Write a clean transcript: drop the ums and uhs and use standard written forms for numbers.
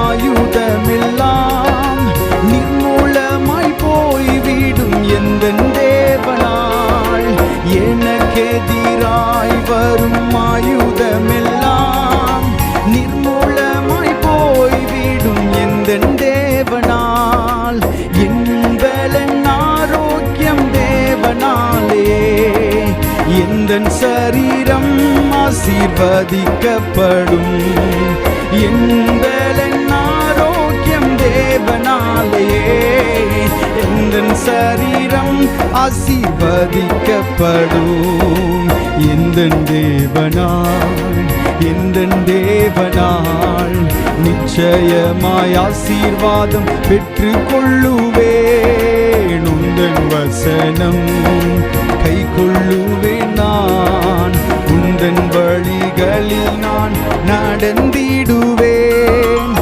ஆயுதமெல்லாம் நிர்மூலமாய் போய்விடும் எந்தன் தேவனால். எனக்கெதிராய் வரும் ஆயுதமெல்லாம் நிர்மூலமாய் போய்விடும் எந்தன் தேவனால். என் பலன் ஆரோக்கியம் தேவனாலே, எந்தன் சரீரம் ஆசீர்வதிக்கப்படும். என் பலன் ஆரோக்கியம் தேவனாலே, எந்தன் சரீரம் ஆசீர்வதிக்கப்படும். எந்தன் தேவனால், எந்தன் தேவனால் நிச்சயமாய் ஆசீர்வாதம் பெற்றுக் கொள்ளுவேன். உந்தன் வசனம் கை கொள்ளுவேன் நான், உந்தன் வழிகளில் நான் நடந்திடுவேன்.